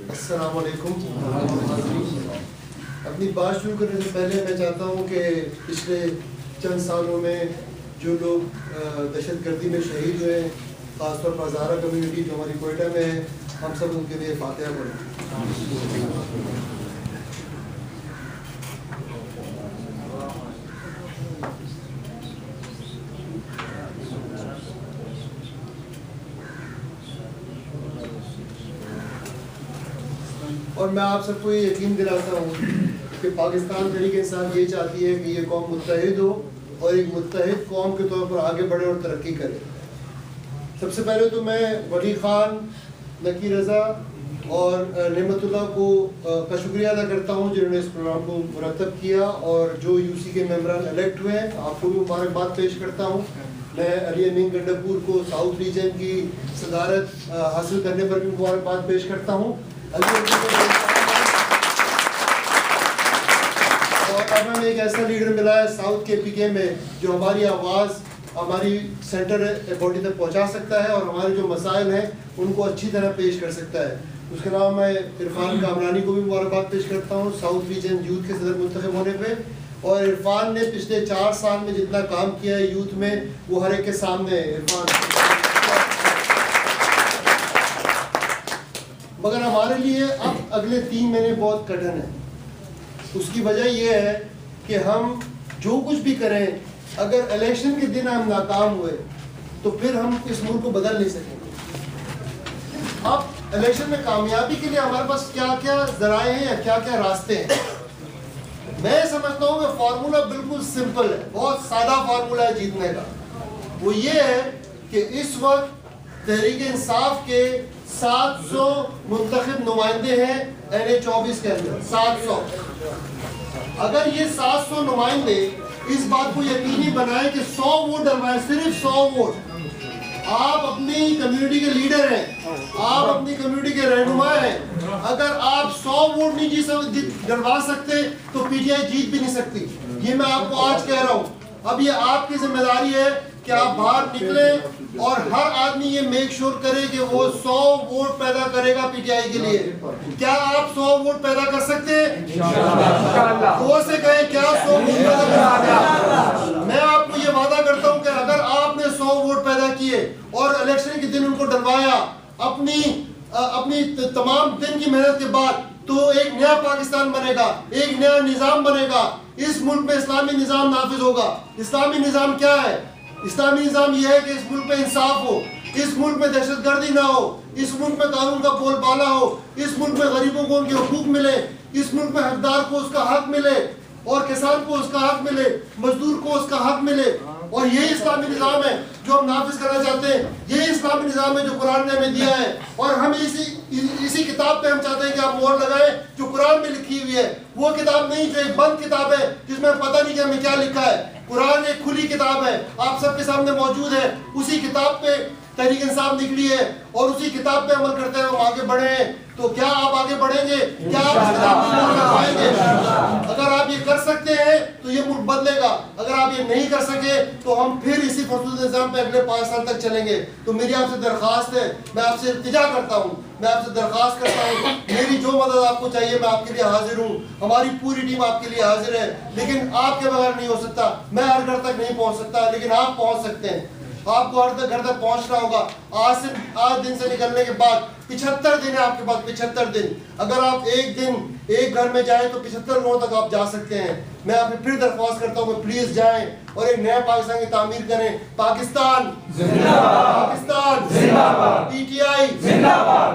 अस्सलाम वालेकुम। अपनी बात शुरू करने से पहले मैं चाहता हूँ कि पिछले चंद सालों में जो लोग दहशतगर्दी में शहीद हुए, ख़ासतौर पर हज़ारा कम्युनिटी जो हमारी कोयटा में है, हम सब उनके लिए फातिहा पढ़ें। और मैं आप सबको ये यकीन दिलाता हूँ कि पाकिस्तान तहरीक इंसाफ ये चाहती है कि ये कौम मुत्तहिद हो और एक मुत्तहिद कौम के तौर पर आगे बढ़े और तरक्की करे। सबसे पहले तो मैं वली ख़ान, नकी रज़ा और नेमतुल्लाह को का शुक्रिया अदा करता हूँ जिन्होंने इस प्रोग्राम को मुरतब किया, और जो यूसी के मेंबरान इलेक्ट हुए हैं आपको भी मुबारकबाद पेश करता हूँ। मैं अली अमीन गंडापुर को साउथ रीजन की सदारत हासिल करने पर भी मुबारकबाद पेश करता हूँ। और अब हमें एक ऐसा लीडर मिला है साउथ के पीके में जो हमारी आवाज़ हमारी सेंटर बॉडी तक पहुंचा सकता है और हमारे जो मसाइल हैं उनको अच्छी तरह पेश कर सकता है। उसके अलावा मैं इरफान कामरानी को भी मुबारकबाद पेश करता हूँ साउथ रीजन यूथ के सदर मुंतखब होने पे। और इरफान ने पिछले 4 साल में जितना काम किया है यूथ में वो हर एक के सामने है। इरफान मगर हमारे लिए अब अगले 3 महीने बहुत कठिन है। उसकी वजह यह है कि हम जो कुछ भी करें, अगर इलेक्शन के दिन हम नाकाम हुए तो फिर हम इस मुल्क को बदल नहीं सकेंगे। अब इलेक्शन में कामयाबी के लिए हमारे पास क्या क्या जराए हैं या क्या क्या रास्ते हैं। मैं समझता हूँ कि फार्मूला बिल्कुल सिंपल है, बहुत सादा फार्मूला है जीतने का। वो ये है कि इस वक्त तहरीक इंसाफ के 700 मुंतखब नुमाइंदे हैं NA-24 के अंदर। 700। अगर ये 700 नुमाइंदे इस बात को यकीनी बनाए कि 100 वोट डलवाए, सिर्फ 100 वोट। आप अपनी कम्युनिटी के लीडर हैं, आप अपनी कम्युनिटी के रहनुमा हैं। अगर आप 100 वोट नहीं डलवा सकते तो PTI जीत भी नहीं सकती। ये मैं आपको आज कह रहा हूँ। अब ये आपकी जिम्मेदारी है कि आप बाहर निकले और हर आदमी ये मेक श्योर करे कि वो 100 वोट पैदा करेगा PTI के लिए। क्या आप 100 वोट पैदा कर सकते हैं? जोर से कहें, क्या 100 वोट पैदा कर सकते हैं? मैं आपको ये वादा करता हूँ कि अगर आपने 100 वोट पैदा किए और इलेक्शन के दिन उनको डलवाया अपनी तमाम दिन की मेहनत के बाद, तो एक नया पाकिस्तान बनेगा, एक नया निज़ाम बनेगा। इस मुल्क में इस्लामी निज़ाम नाफिज होगा। इस्लामी निज़ाम क्या है? इस्लामी निज़ाम यह है कि इस मुल्क में इंसाफ हो, इस मुल्क में दहशतगर्दी ना हो, इस मुल्क में कानून का बोलबाला हो, इस मुल्क में गरीबों को उनके हुकूक मिले, इस मुल्क में हकदार को उसका हक मिले और किसान को उसका हक मिले, मजदूर को उसका हक मिले। और यही इस्लामी निज़ाम है जो हम नाफिज करना चाहते हैं। यही इस्लामी निज़ाम है जो कुरान ने हमें दिया है, और हम इसी किताब पे हम चाहते हैं कि आप मोहर लगाएं जो कुरान में लिखी हुई है। वो किताब नहीं जो एक बंद किताब है जिसमें पता नहीं कि हमें क्या लिखा है। कुरान एक खुली किताब है, आप सबके सामने मौजूद है। उसी किताब पे तहरीक इंसाफ निकली है और उसी किताब पे अमल करते हुए हम आगे बढ़े हैं। तो क्या आप आगे बढ़ेंगे? क्या आप इस किताब को मोहर लगाएंगे? अगर आप ये कर सकते हैं तो ये मुल्क बदलेगा। अगर आप ये नहीं कर सके तो हम फिर इसी फसूल निज़ाम पे अगले 5 साल तक चलेंगे। तो मेरी आपसे दरख्वास्त है, मैं आपसे इल्तिजा करता हूँ, मैं आपसे दरख्वास्त करता हूँ, मेरी जो मदद आपको चाहिए मैं आपके लिए हाजिर हूँ। हमारी पूरी टीम आपके लिए हाजिर है, लेकिन आपके बगैर नहीं हो सकता। मैं हर घर तक नहीं पहुँच सकता, लेकिन आप पहुँच सकते हैं। आपको हर घर तक पहुंचना होगा। आज दिन से निकलने के बाद 75 दिन है आपके पास, 75 दिन। अगर आप एक दिन एक घर में जाएं तो 75 लोगों तक आप जा सकते हैं। मैं आपसे फिर दरख्वास्त करता हूँ कि प्लीज जाएं और एक नया पाकिस्तान की तामीर करें। पाकिस्तान जिंदाबाद, पाकिस्तान जिंदाबाद, PTI जिंदाबाद।